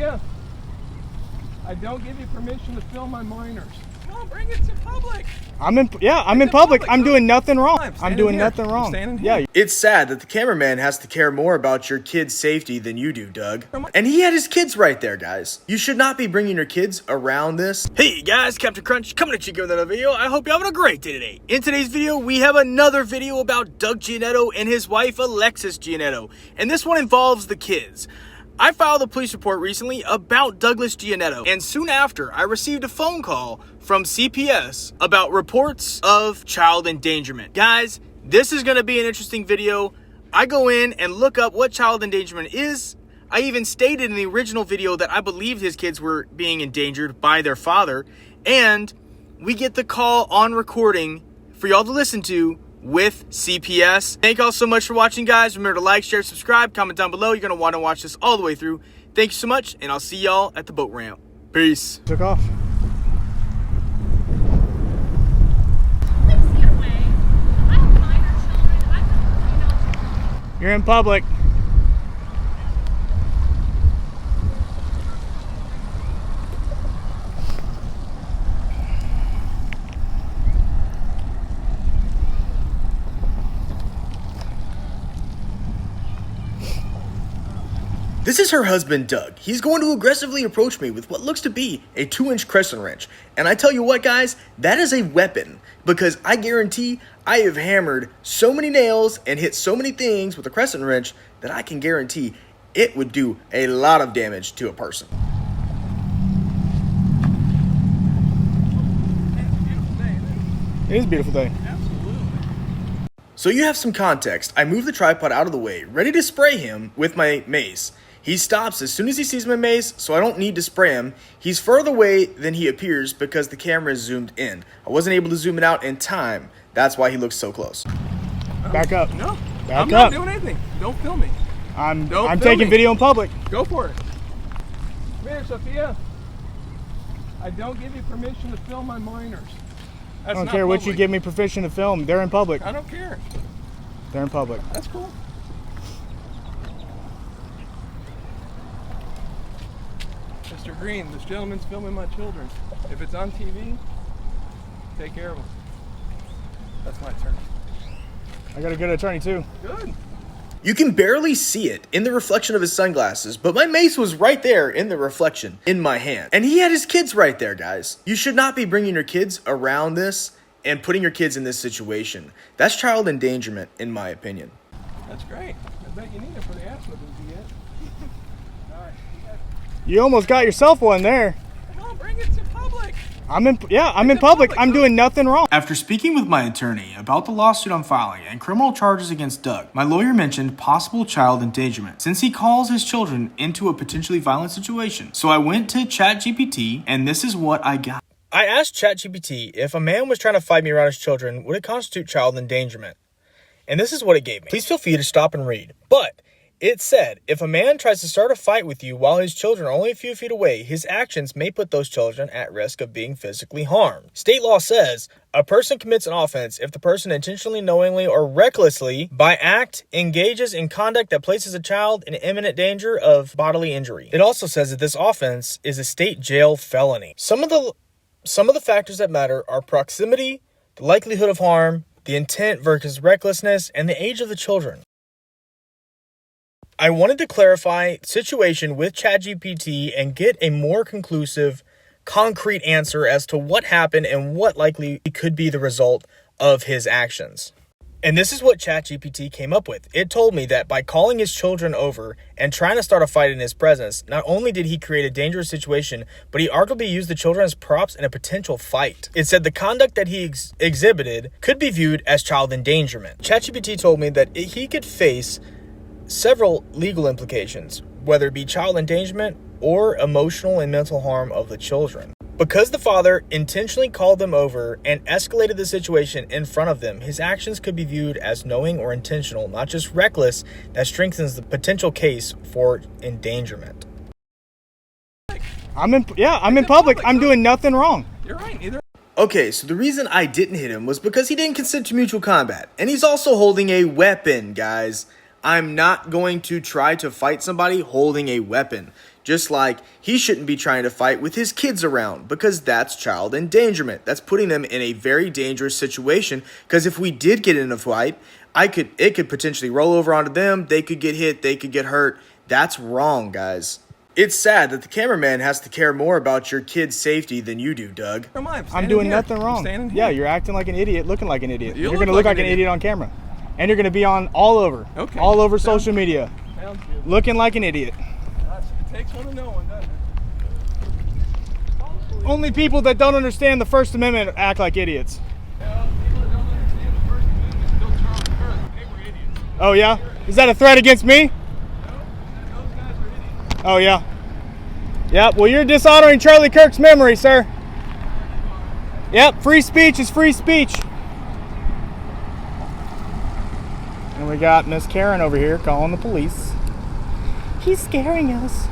Sophia, I don't give you permission to film my minors. No, bring it to public. I'm in public. I'm doing nothing wrong. I'm doing nothing wrong. Yeah. It's sad that the cameraman has to care more about your kid's safety than you do, Doug. And he had his kids right there, guys. You should not be bringing your kids around this. Hey guys, Captain Crunch coming at you with another video. I hope you're having a great day today. In today's video, we have another video about Doug Gianetto and his wife, Alexis Gianetto. And this one involves the kids. I filed a police report recently about Douglas Gianetto, and soon after, I received a phone call from CPS about reports of child endangerment. Guys, this is going to be an interesting video. I go in and look up what child endangerment is. I even stated in the original video that I believed his kids were being endangered by their father, and we get the call on recording for y'all to listen to with CPS. Thank y'all so much for watching, guys. Remember to like, share, subscribe, comment down below. You're going to want to watch this all the way through. Thank you so much, and I'll see y'all at the boat ramp. Peace. Took off. Please get away. I have minor children. You're in public. This is her husband, Doug. He's going to aggressively approach me with what looks to be a 2-inch crescent wrench. And I tell you what, guys, that is a weapon, because I guarantee I have hammered so many nails and hit so many things with a crescent wrench that I can guarantee it would do a lot of damage to a person. It is a beautiful day. So you have some context. I move the tripod out of the way, ready to spray him with my mace. He stops as soon as he sees my mace, so I don't need to spray him. He's further away than he appears because the camera is zoomed in. I wasn't able to zoom it out in time. That's why he looks so close. Back up. No, Back I'm up. not doing anything. Don't film me. I'm film taking me. video in public. Go for it. Come here, Sophia. I don't give you permission to film my minors. That's I don't not care what public. you give me permission to film. They're in public. I don't care. They're in public. That's cool. Mr. Green, this gentleman's filming my children. If it's on TV, take care of them. That's my turn. I got a good attorney too. Good. You can barely see it in the reflection of his sunglasses, but my mace was right there in the reflection in my hand. And he had his kids right there, guys. You should not be bringing your kids around this and putting your kids in this situation. That's child endangerment, in my opinion. That's great. I bet you need it for the ass whippings you get. All right. You almost got yourself one there. Come on, bring it to public. I'm in public. I'm doing nothing wrong. After speaking with my attorney about the lawsuit I'm filing and criminal charges against Doug, my lawyer mentioned possible child endangerment since he calls his children into a potentially violent situation. So I went to ChatGPT, and this is what I got. I asked ChatGPT if a man was trying to fight me around his children, would it constitute child endangerment? And this is what it gave me. Please feel free to stop and read. But it said, if a man tries to start a fight with you while his children are only a few feet away, his actions may put those children at risk of being physically harmed. State law says a person commits an offense if the person intentionally, knowingly, or recklessly, by act, engages in conduct that places a child in imminent danger of bodily injury. It also says that this offense is a state jail felony. Some of the factors that matter are proximity, the likelihood of harm, the intent versus recklessness, and the age of the children. I wanted to clarify the situation with ChatGPT and get a more conclusive, concrete answer as to what happened and what likely could be the result of his actions. And this is what ChatGPT came up with. It told me that by calling his children over and trying to start a fight in his presence, not only did he create a dangerous situation, but he arguably used the children as props in a potential fight. It said the conduct that he exhibited could be viewed as child endangerment. ChatGPT told me that he could face several legal implications, whether it be child endangerment or emotional and mental harm of the children. Because the father intentionally called them over and escalated the situation in front of them, his actions could be viewed as knowing or intentional, not just reckless. That strengthens the potential case for endangerment. I'm in public. I'm doing nothing wrong. You're right. Either. Okay, so the reason I didn't hit him was because he didn't consent to mutual combat. And he's also holding a weapon, guys. I'm not going to try to fight somebody holding a weapon. Just like he shouldn't be trying to fight with his kids around, because that's child endangerment. That's putting them in a very dangerous situation, because if we did get in a fight, it could potentially roll over onto them. They could get hit. They could get hurt. That's wrong, guys. It's sad that the cameraman has to care more about your kid's safety than you do, Doug. I'm doing nothing wrong. Yeah, you're acting like an idiot, looking like an idiot. You're going to look like an idiot on camera. And you're going to be on all over social media. Sounds good. Looking like an idiot. It takes one to know one, doesn't it? Only people that don't understand the First Amendment act like idiots. People that don't understand the First Amendment still Charles Kirk. They were idiots. Oh, yeah? Is that a threat against me? No, those guys were idiots. Oh, yeah. Yep, well, you're dishonoring Charlie Kirk's memory, sir. Yep, free speech is free speech. And we got Miss Karen over here calling the police. He's scaring us.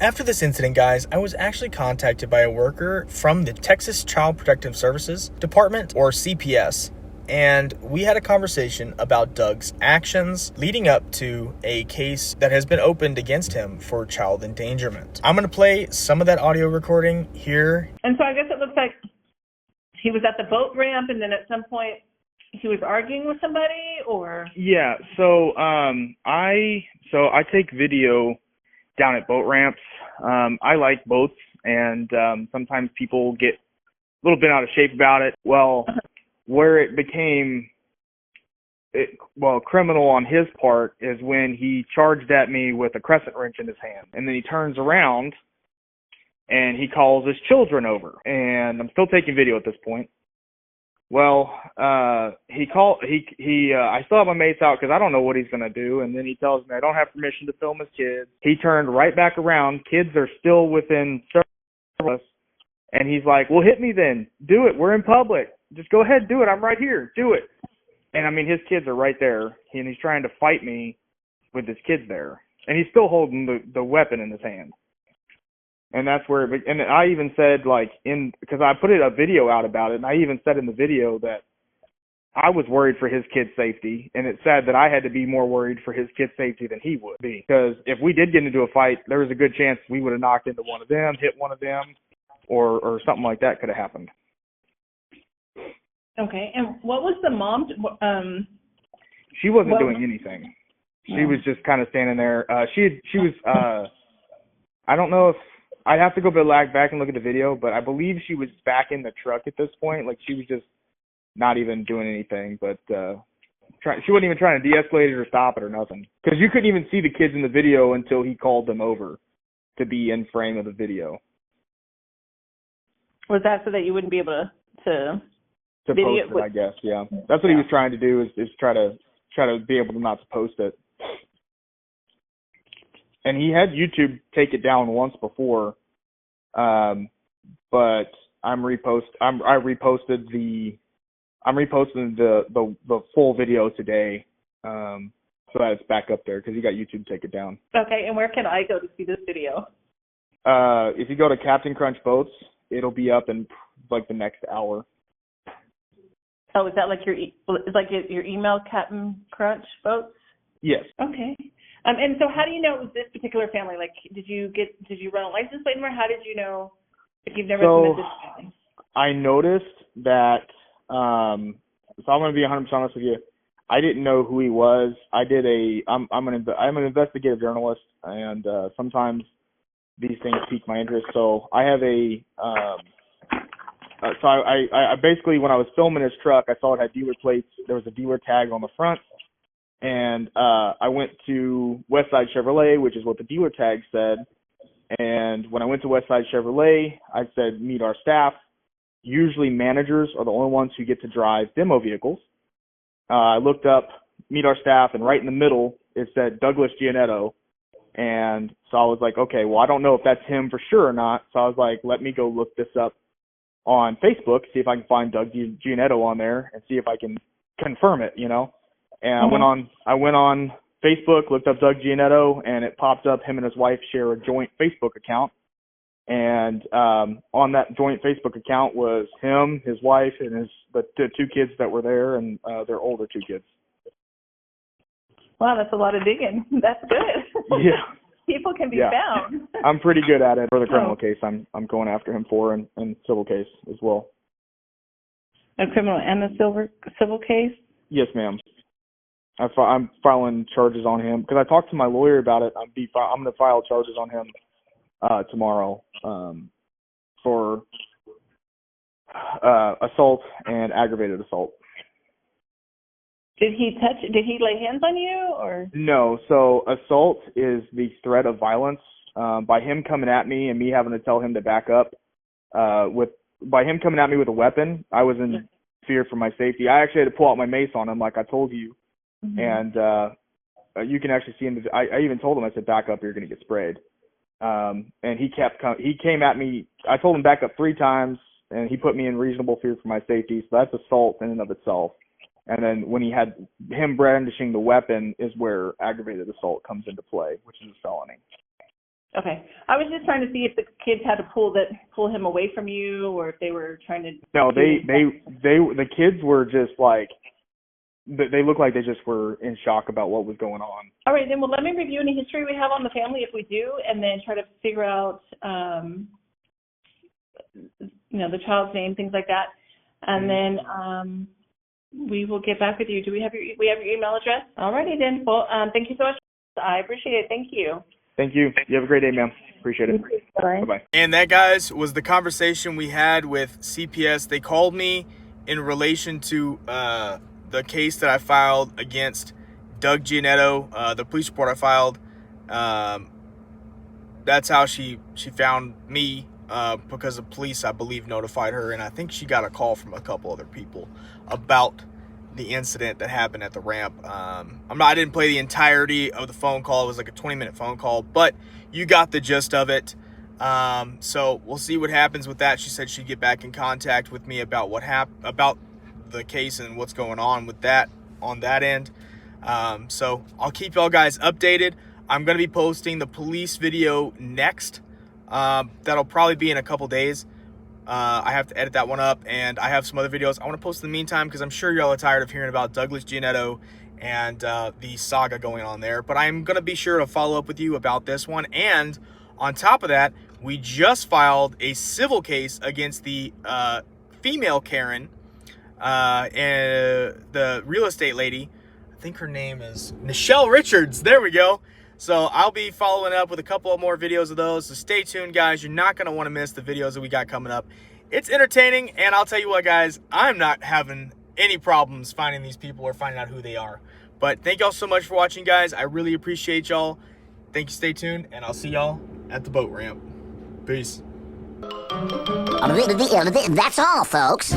After this incident, guys, I was actually contacted by a worker from the Texas Child Protective Services Department, or CPS, and we had a conversation about Doug's actions leading up to a case that has been opened against him for child endangerment. I'm going to play some of that audio recording here. And so I guess it looks like he was at the boat ramp, and then at some point he was arguing with somebody, or? Yeah, so I take video down at boat ramps. I like boats, and sometimes people get a little bit out of shape about it. Well, where it became criminal on his part is when he charged at me with a crescent wrench in his hand, and then he turns around and he calls his children over, and I'm still taking video at this point. Well, I still have my mates out because I don't know what he's going to do, and then he tells me I don't have permission to film his kids. He turned right back around. Kids are still within several of us, and he's like, well, hit me then. Do it. We're in public. Just go ahead, do it. I'm right here. Do it. And, I mean, his kids are right there, and he's trying to fight me with his kids there. And he's still holding the weapon in his hand. And that's where, and I even said, because I put a video out about it, and I even said in the video that I was worried for his kid's safety, and it said that I had to be more worried for his kid's safety than he would be. Because if we did get into a fight, there was a good chance we would have knocked into one of them, hit one of them, or something like that could have happened. Okay, and what was the mom? She wasn't doing anything. She was just kind of standing there. She was. I don't know if I'd have to go back and look at the video, but I believe she was back in the truck at this point. Like, she was just not even doing anything, but she wasn't even trying to de-escalate it or stop it or nothing. Because you couldn't even see the kids in the video until he called them over to be in frame of the video. Was that so that you wouldn't be able to post it, I guess, yeah. That's what he was trying to do, is try to be able to not to post it. And he had YouTube take it down once before, but I'm reposting the full video today, so that it's back up there because he got YouTube to take it down. Okay, and where can I go to see this video? If you go to Captain Crunch Boats, it'll be up in like the next hour. Oh, is that like your email, Captain Crunch Boats? Yes. Okay. And so how do you know it was this particular family? Like, did you run a license plate number? How did you know if you've never met this family? I noticed that, so I'm going to be 100% honest with you. I didn't know who he was. I'm an investigative journalist, and sometimes these things pique my interest. So I have I basically, when I was filming his truck, I saw it had dealer plates. There was a dealer tag on the front. And I went to Westside Chevrolet, which is what the dealer tag said. And when I went to Westside Chevrolet, I said, meet our staff. Usually managers are the only ones who get to drive demo vehicles. I looked up, meet our staff, and right in the middle, it said Douglas Gianetto. And so I was like, okay, well, I don't know if that's him for sure or not. So I was like, let me go look this up on Facebook, see if I can find Doug Gianetto on there and see if I can confirm it, you know. And I went on Facebook, looked up Doug Gianetto, and it popped up him and his wife share a joint Facebook account. And on that joint Facebook account was him, his wife, and the 2 kids that were there, and their older 2 kids. Wow, that's a lot of digging. That's good. Yeah. People can be Yeah. found. I'm pretty good at it for the criminal case. I'm going after him for and civil case as well. A criminal and a civil case? Yes, ma'am. I'm filing charges on him because I talked to my lawyer about it. I'm going to file charges on him tomorrow for assault and aggravated assault. Did he lay hands on you or? No. So assault is the threat of violence. By him coming at me and me having to tell him to back up, by him coming at me with a weapon, I was in fear for my safety. I actually had to pull out my mace on him, like I told you. Mm-hmm. And you can actually see him. I even told him, I said, back up, you're going to get sprayed. And he came at me. I told him back up 3 times, and he put me in reasonable fear for my safety. So that's assault in and of itself. And then when he had him brandishing the weapon is where aggravated assault comes into play, which is a felony. Okay. I was just trying to see if the kids had to pull him away from you, or if they were trying to. No, the kids were just like, they looked like they just were in shock about what was going on. All right, then well, let me review any history we have on the family if we do, and then try to figure out, the child's name, things like that, and then we will get back with you. Do we have your email address? All righty then. Well, thank you so much. I appreciate it. Thank you. Thank you. You have a great day, ma'am. Appreciate it. Bye. Bye-bye. And that, guys, was the conversation we had with CPS. They called me in relation to the case that I filed against Doug Gianetto, the police report I filed. That's how she found me, because the police, I believe, notified her, and I think she got a call from a couple other people about the incident that happened at the ramp. I didn't play the entirety of the phone call. It was like a 20-minute phone call, but you got the gist of it. So we'll see what happens with that. She said she'd get back in contact with me about about the case and what's going on with that on that end. So I'll keep y'all guys updated. I'm going to be posting the police video next. That'll probably be in a couple days. I have to edit that one up, and I have some other videos I want to post in the meantime, because I'm sure y'all are tired of hearing about Douglas Gianetto and the saga going on there. But I'm going to be sure to follow up with you about this one. And on top of that, we just filed a civil case against the female Karen, and the real estate lady. I think her name is Nichelle Richards. There we go. So I'll be following up with a couple of more videos of those. So stay tuned, guys. You're not going to want to miss the videos that we got coming up. It's entertaining. And I'll tell you what, guys, I'm not having any problems finding these people or finding out who they are. But thank y'all so much for watching, guys. I really appreciate y'all. Thank you. Stay tuned. And I'll see y'all at the boat ramp. Peace. That's all, folks.